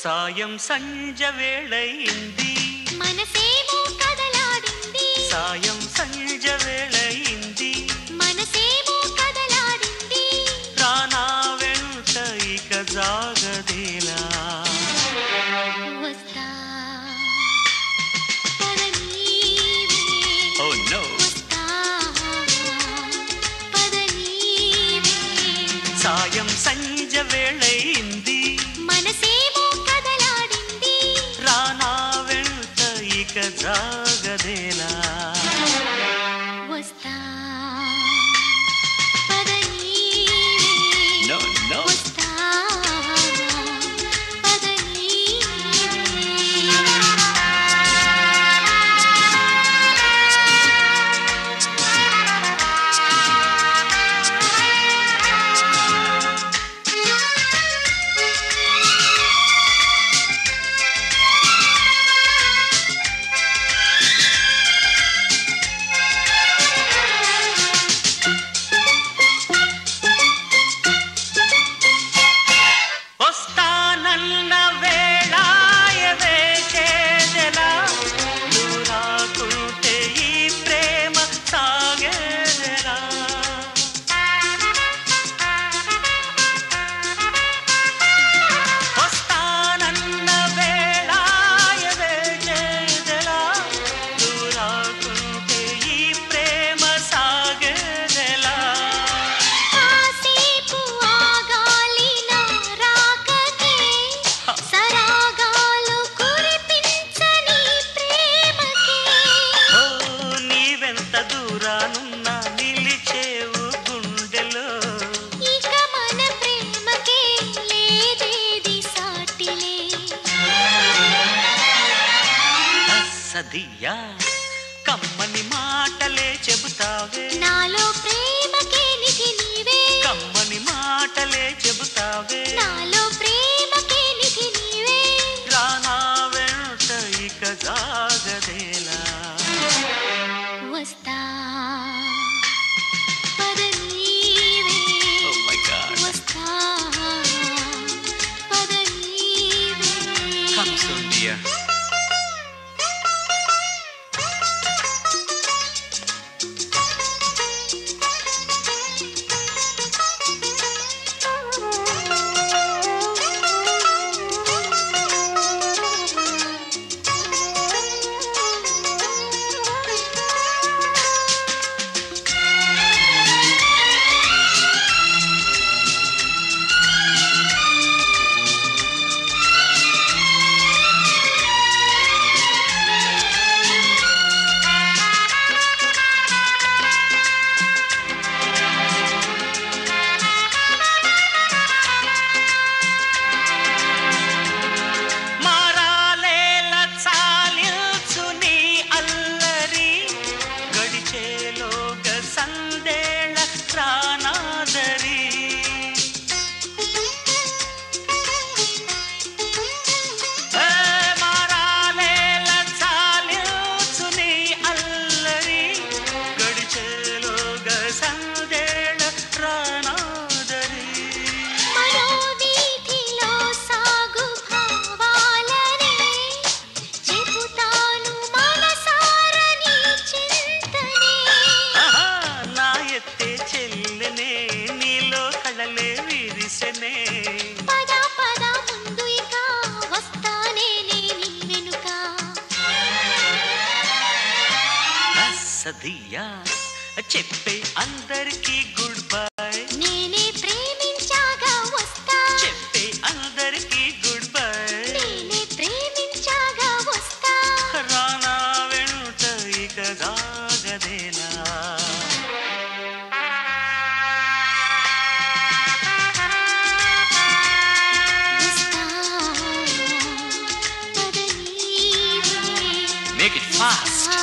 సాయం సంజ వేళయింది మనసేమో కదలాడింది సాయం సంజ వేళయింది మనసేమో కదలాడింది రానా వెంట ఇక జాగదేలా వస్తా పదనీవే Oh no వస్తా పదనీవే సాయం సంజ వేళయింది మనసేమో కదలాడింది రానా వెంట ఇక జాగదేలా వస్తా పదనీవే No no వస్తా పదనీవే వస్తానన్న వేళాయవే చేదెలా దూరాకుంటే ఈ ప్రేమ సాగేదెలా వస్తానన్న వేళాయవే చేదెలా దూరాకుంటే ఈ ప్రేమ సాగేదెలా కాసేపు ఆగాలి నా రాకకే సరాగాలు కురిపించని ప్రేమకే ఓ నీవెంత దూరానున్నా నిలిచేవు గుండెలో ఇక మన ప్రేమకే లేదేది సాటిలే సదియా కమ్మని మాటలే చెబుతావే నాలో ప్రేమకే నిధి నీవే కమ్మని మాటలే చెబుతావే నాలో ప్రేమకే నిధి నీవే రానా వెంట ఇక జాగదేలా వస్తా పదనీవే Oh my God. వస్తా పదనీవే Come soon, dear. మారాలేల చాలించు నీ అల్లరి గడిచేలోగ సందేళ ప్రాణాదరి ఏ మారాలేల చాలించు నీ అల్లరి గడిచేలోగ సందేళ ప్రాణాదరి మనోవీధిలో సాగు భావాలనే చెబుతాను మనసారా నీ చింతనే ఆహా, నా ఎత్తే చెల్లెనే నీలో కళలే విరిసెనే పద పద ముందు ఇక వస్తానే నీ వెనుక సదియా చెప్పే అందరికీ గుడ్ బై నేనే ప్రేమించాగా వస్తా చెప్పే అందరికీ గుడ్ బై నేనే ప్రేమించాగా వస్తా రానా వెంట ఇక జాగదేలా వస్తా పదనీవే మేక్ ఇట్ ఫాస్ట్ వస్తా